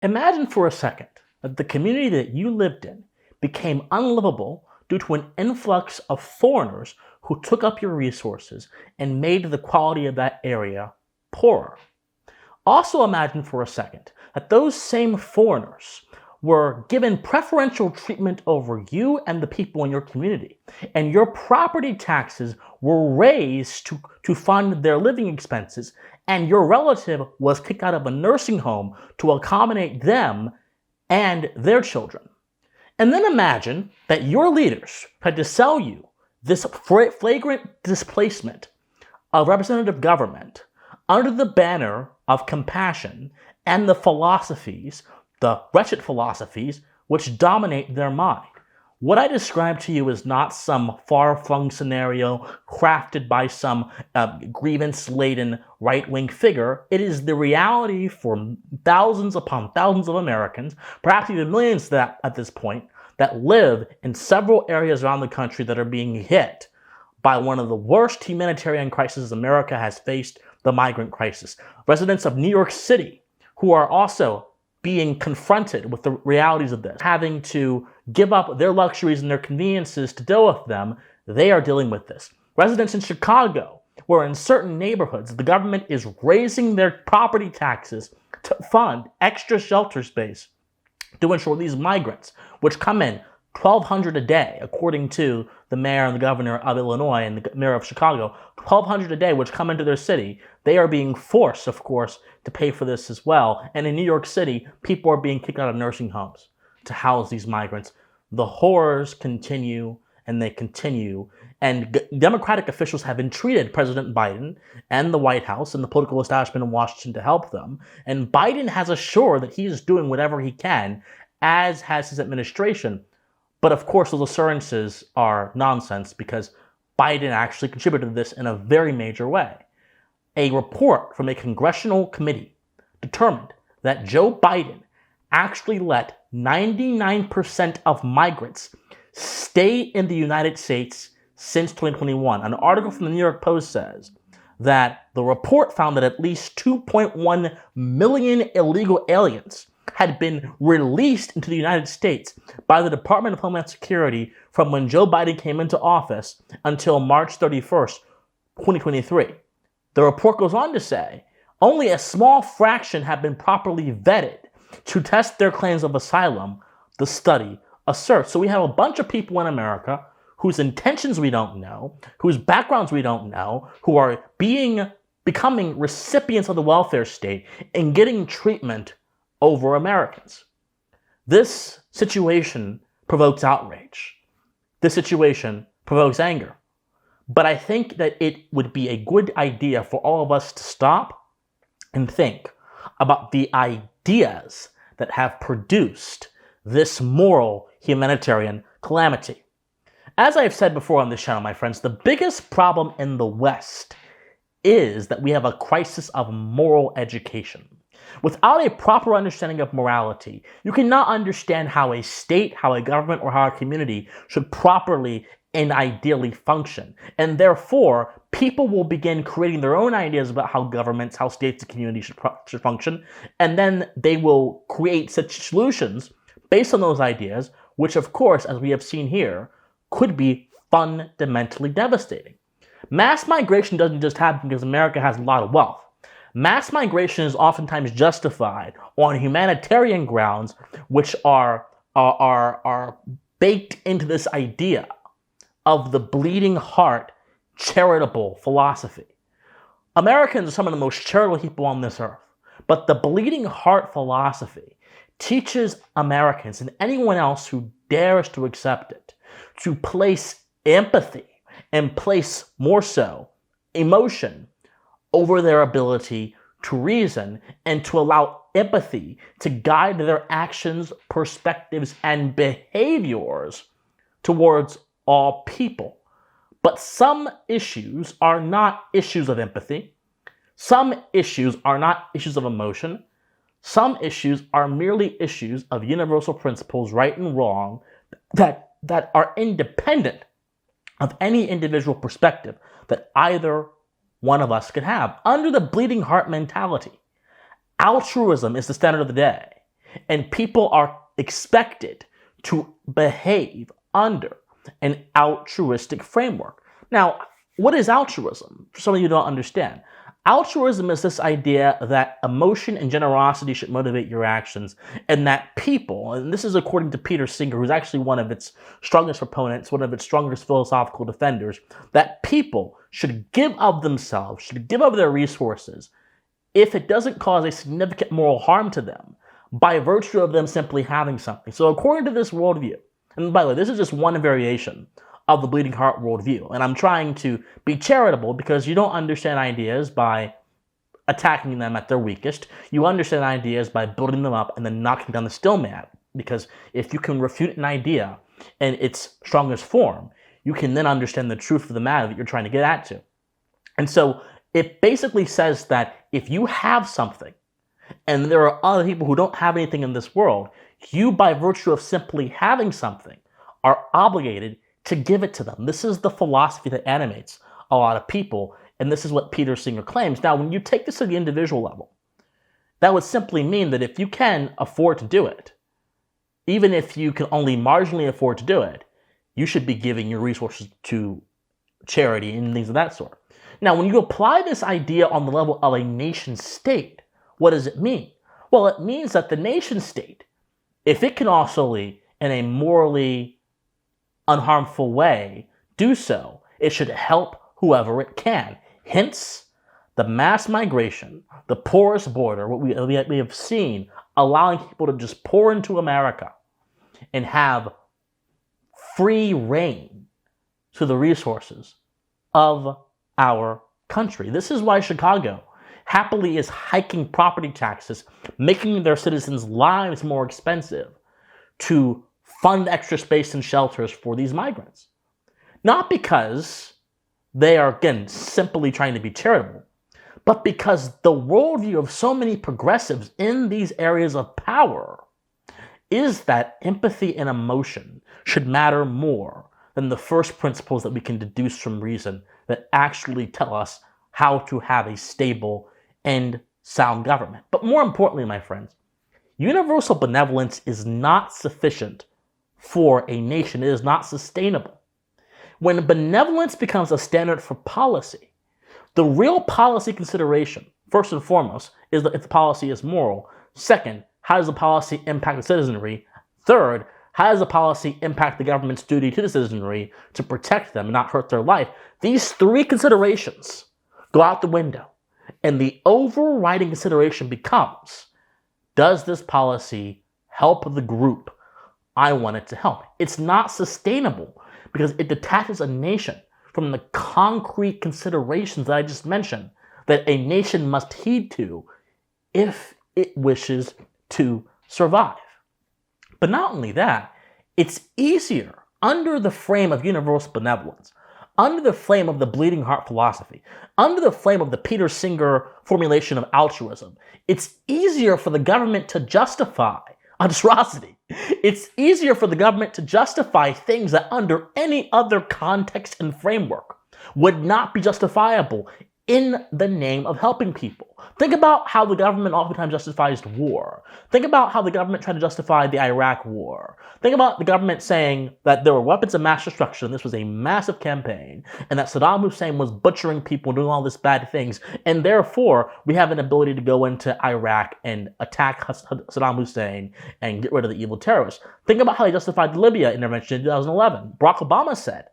Imagine for a second that the community that you lived in became unlivable due to an influx of foreigners who took up your resources and made the quality of that area poorer. Also imagine for a second that those same foreigners were given preferential treatment over you and the people in your community, and your property taxes were raised to fund their living expenses, and your relative was kicked out of a nursing home to accommodate them and their children. And then imagine that your leaders tried to sell you this flagrant displacement of representative government under the banner of compassion and the philosophies, the wretched philosophies, which dominate their mind. What I described to you is not some far-flung scenario crafted by some grievance-laden right-wing figure. It is the reality for thousands upon thousands of Americans, perhaps even millions at this point, that live in several areas around the country that are being hit by one of the worst humanitarian crises America has faced, the migrant crisis. Residents of New York City who are also being confronted with the realities of this, having to give up their luxuries and their conveniences to deal with them, they are dealing with this. Residents in Chicago, where in certain neighborhoods the government is raising their property taxes to fund extra shelter space to ensure these migrants, which come in $1,200 a day, according to the mayor and the governor of Illinois and the mayor of Chicago, $1,200 a day, which come into their city. They are being forced, of course, to pay for this as well. And in New York City, people are being kicked out of nursing homes to house these migrants. The horrors continue, and they continue. And Democratic officials have entreated President Biden and the White House and the political establishment in Washington to help them. And Biden has assured that he is doing whatever he can, as has his administration. But of course, those assurances are nonsense because Biden actually contributed to this in a very major way. A report from a congressional committee determined that Joe Biden actually let 99% of migrants stay in the United States since 2021. An article from the New York Post says that the report found that at least 2.1 million illegal aliens had been released into the United States by the Department of Homeland Security from when Joe Biden came into office until March 31st, 2023. The report goes on to say only a small fraction have been properly vetted to test their claims of asylum, the study asserts. So we have a bunch of people in America whose intentions we don't know, whose backgrounds we don't know, who are becoming recipients of the welfare state and getting treatment over Americans. This situation provokes outrage. This situation provokes anger. But I think that it would be a good idea for all of us to stop and think about the ideas that have produced this moral humanitarian calamity. As I've said before on this channel, my friends, the biggest problem in the West is that we have a crisis of moral education. Without a proper understanding of morality, you cannot understand how a state, how a government, or how a community should properly and ideally function. And therefore, people will begin creating their own ideas about how governments, how states, and communities should function, and then they will create such solutions based on those ideas, which of course, as we have seen here, could be fundamentally devastating. Mass migration doesn't just happen because America has a lot of wealth. Mass migration is oftentimes justified on humanitarian grounds, which are baked into this idea of the bleeding heart charitable philosophy. Americans are some of the most charitable people on this earth, but the bleeding heart philosophy teaches Americans and anyone else who dares to accept it to place empathy and place more so emotion over their ability to reason and to allow empathy to guide their actions, perspectives, and behaviors towards all people. But some issues are not issues of empathy. Some issues are not issues of emotion. Some issues are merely issues of universal principles, right and wrong, that are independent of any individual perspective that either one of us could have. Under the bleeding heart mentality, altruism is the standard of the day. And people are expected to behave under an altruistic framework. Now, what is altruism? For some of you who don't understand. Altruism is this idea that emotion and generosity should motivate your actions, and that people, and this is according to Peter Singer, who's actually one of its strongest proponents, one of its strongest philosophical defenders, that people should give of themselves, should give of their resources, if it doesn't cause a significant moral harm to them, by virtue of them simply having something. So according to this worldview, and by the way, this is just one variation of the bleeding heart worldview, and I'm trying to be charitable because you don't understand ideas by attacking them at their weakest. You understand ideas by building them up and then knocking down the still man, because if you can refute an idea in its strongest form, you can then understand the truth of the matter that you're trying to get at to. And so it basically says that if you have something and there are other people who don't have anything in this world, you, by virtue of simply having something, are obligated to give it to them. This is the philosophy that animates a lot of people, and this is what Peter Singer claims. Now, when you take this to the individual level, that would simply mean that if you can afford to do it, even if you can only marginally afford to do it, you should be giving your resources to charity and things of that sort. Now, when you apply this idea on the level of a nation state, what does it mean? Well, it means that the nation state, if it can also, in a morally unharmful way, do so, it should help whoever it can. Hence, the mass migration, the porous border, what we have seen, allowing people to just pour into America and have free reign to the resources of our country. This is why Chicago happily is hiking property taxes, making their citizens' lives more expensive to fund extra space and shelters for these migrants. Not because they are, again, simply trying to be charitable, but because the worldview of so many progressives in these areas of power is that empathy and emotion should matter more than the first principles that we can deduce from reason that actually tell us how to have a stable and sound government. But more importantly, my friends, universal benevolence is not sufficient for a nation. It is not sustainable. When benevolence becomes a standard for policy, the real policy consideration, first and foremost, is that if the policy is moral. Second, how does the policy impact the citizenry? Third, how does the policy impact the government's duty to the citizenry to protect them and not hurt their life? These three considerations go out the window, and the overriding consideration becomes, does this policy help the group I want it to help? It's not sustainable because it detaches a nation from the concrete considerations that I just mentioned that a nation must heed to if it wishes to survive. But not only that, it's easier under the frame of universal benevolence, under the flame of the bleeding heart philosophy, under the flame of the Peter Singer formulation of altruism, it's easier for the government to justify atrocity. It's easier for the government to justify things that under any other context and framework would not be justifiable in the name of helping people. Think about how the government oftentimes justifies war. Think about how the government tried to justify the Iraq war. Think about the government saying that there were weapons of mass destruction, this was a massive campaign, and that Saddam Hussein was butchering people, doing all these bad things, and therefore we have an ability to go into Iraq and attack Saddam Hussein and get rid of the evil terrorists. Think about how they justified the Libya intervention in 2011. Barack Obama said,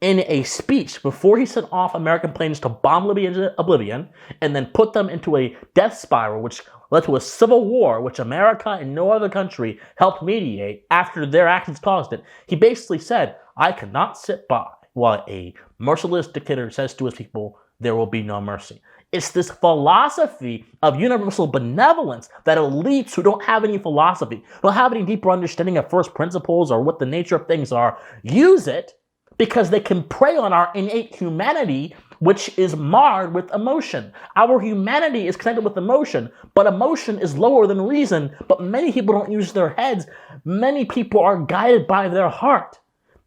in a speech before he sent off American planes to bomb Libya into oblivion and then put them into a death spiral, which led to a civil war, which America and no other country helped mediate after their actions caused it. He basically said, I cannot sit by while a merciless dictator says to his people, there will be no mercy. It's this philosophy of universal benevolence that elites who don't have any philosophy, don't have any deeper understanding of first principles or what the nature of things are, use it because they can prey on our innate humanity, which is marred with emotion. Our humanity is connected with emotion, but emotion is lower than reason. But many people don't use their heads. Many people are guided by their heart.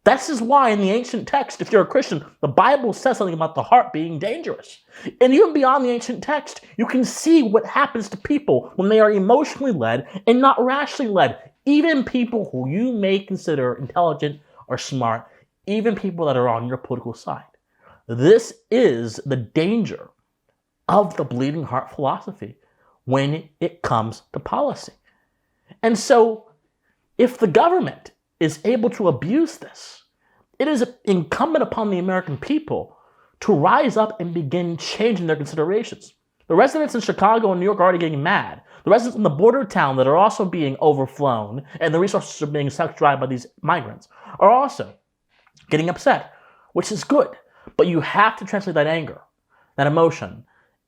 This is why in the ancient text, if you're a Christian, the Bible says something about the heart being dangerous. And even beyond the ancient text, you can see what happens to people when they are emotionally led and not rationally led. Even people who you may consider intelligent or smart, even people that are on your political side. This is the danger of the bleeding heart philosophy when it comes to policy. And so, if the government is able to abuse this, it is incumbent upon the American people to rise up and begin changing their considerations. The residents in Chicago and New York are already getting mad. The residents in the border town that are also being overflown and the resources are being sucked dry by these migrants are also getting upset, which is good. But you have to translate that anger, that emotion,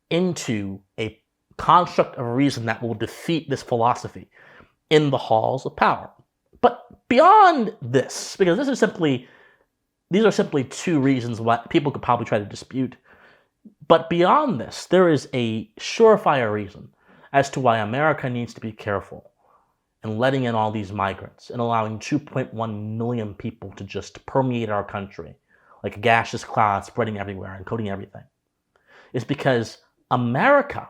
into a construct of reason that will defeat this philosophy in the halls of power. But beyond this, because these are simply two reasons why people could probably try to dispute. But beyond this, there is a surefire reason as to why America needs to be careful in letting in all these migrants and allowing 2.1 million people to just permeate our country like a gaseous cloud spreading everywhere and coating everything. It's because America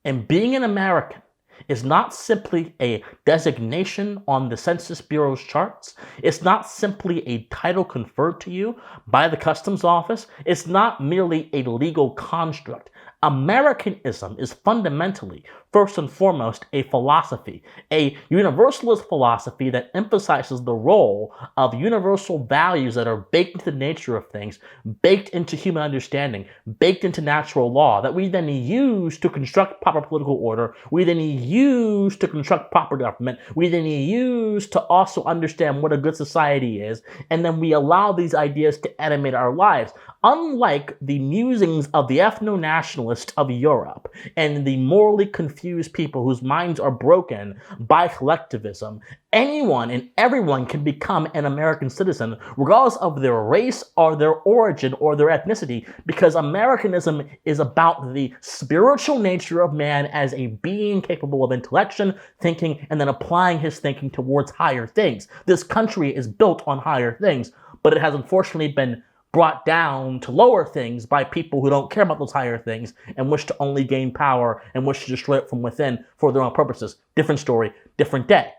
and being an American is not simply a designation on the Census Bureau's charts. It's not simply a title conferred to you by the Customs Office. It's not merely a legal construct. Americanism is fundamentally, first and foremost, a philosophy, a universalist philosophy that emphasizes the role of universal values that are baked into the nature of things, baked into human understanding, baked into natural law, that we then use to construct proper political order, we then use to construct proper government, we then use to also understand what a good society is, and then we allow these ideas to animate our lives. Unlike the musings of the ethno-nationalists of Europe and the morally confused people whose minds are broken by collectivism, anyone and everyone can become an American citizen, regardless of their race or their origin or their ethnicity, because Americanism is about the spiritual nature of man as a being capable of intellection, thinking, and then applying his thinking towards higher things. This country is built on higher things, but it has unfortunately been brought down to lower things by people who don't care about those higher things and wish to only gain power and wish to destroy it from within for their own purposes. Different story, different day.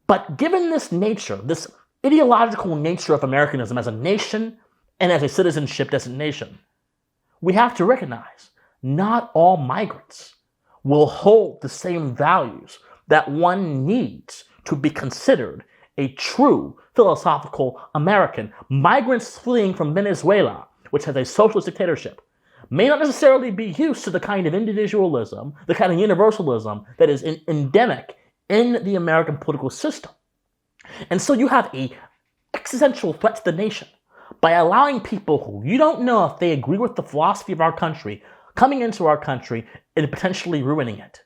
But given this nature, this ideological nature of Americanism as a nation and as a citizenship designation, we have to recognize not all migrants will hold the same values that one needs to be considered a true philosophical American. Migrants fleeing from Venezuela, which has a socialist dictatorship, may not necessarily be used to the kind of individualism, the kind of universalism that is endemic in the American political system. And so you have an existential threat to the nation by allowing people who you don't know if they agree with the philosophy of our country coming into our country and potentially ruining it.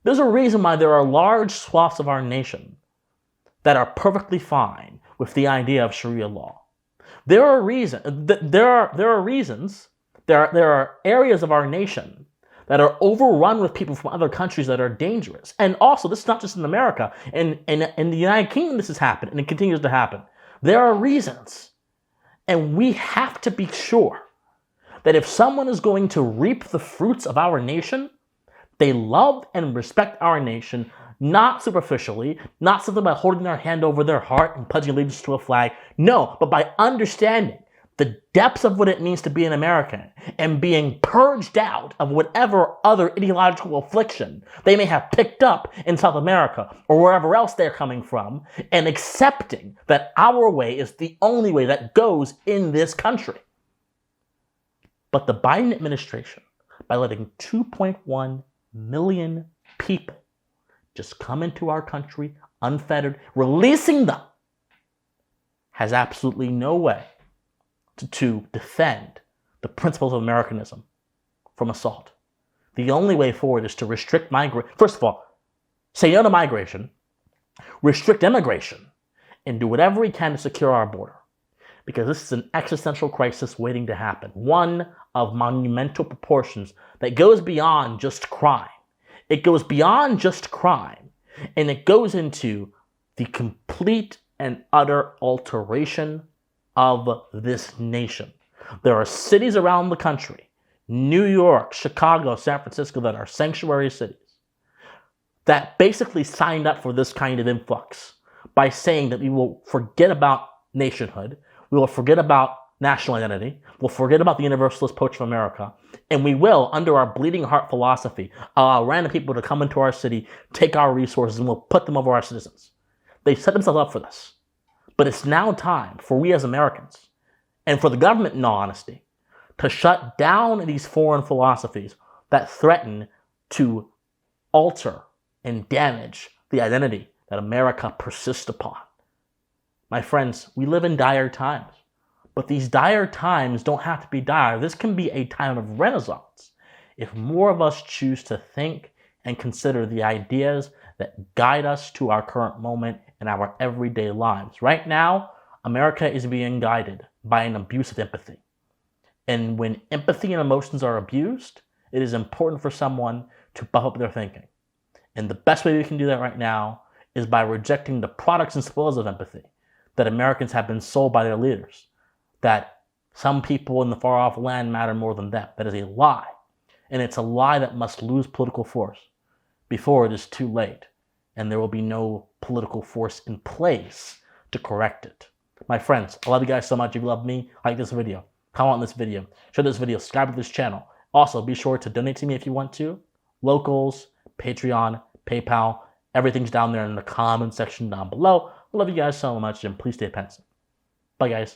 There's a reason why there are large swaths of our nation that are perfectly fine with the idea of Sharia law. There are areas of our nation that are overrun with people from other countries that are dangerous. And also, this is not just in America. In the United Kingdom, this has happened, and it continues to happen. There are reasons, and we have to be sure that if someone is going to reap the fruits of our nation, they love and respect our nation, not superficially, not simply by holding their hand over their heart and pledging allegiance to a flag. No, but by understanding the depths of what it means to be an American and being purged out of whatever other ideological affliction they may have picked up in South America or wherever else they're coming from, and accepting that our way is the only way that goes in this country. But the Biden administration, by letting 2.1 million people just come into our country unfettered, releasing them, has absolutely no way to defend the principles of Americanism from assault. The only way forward is to restrict migration. First of all, say no to migration, restrict immigration, and do whatever we can to secure our border. Because this is an existential crisis waiting to happen. One of monumental proportions that goes beyond just crime. It goes beyond just crime, and it goes into the complete and utter alteration of this nation. There are cities around the country, New York, Chicago, San Francisco, that are sanctuary cities, that basically signed up for this kind of influx by saying that we will forget about nationhood, we will forget about national identity, we'll forget about the universalist approach of America, and we will, under our bleeding heart philosophy, allow random people to come into our city, take our resources, and we'll put them over our citizens. They set themselves up for this. But it's now time for we as Americans, and for the government, in all honesty, to shut down these foreign philosophies that threaten to alter and damage the identity that America persists upon. My friends, we live in dire times, but these dire times don't have to be dire. This can be a time of renaissance if more of us choose to think and consider the ideas that guide us to our current moment in our everyday lives. Right now, America is being guided by an abuse of empathy. And when empathy and emotions are abused, it is important for someone to buff up their thinking. And the best way we can do that right now is by rejecting the products and spoils of empathy that Americans have been sold by their leaders, that some people in the far-off land matter more than them. That is a lie. And it's a lie that must lose political force before it is too late, and there will be no political force in place to correct it. My friends, I love you guys so much. If you love me, like this video, comment on this video, share this video, subscribe to this channel. Also, be sure to donate to me if you want to. Locals, Patreon, PayPal, everything's down there in the comment section down below. I love you guys so much, and please stay pensive. Bye, guys.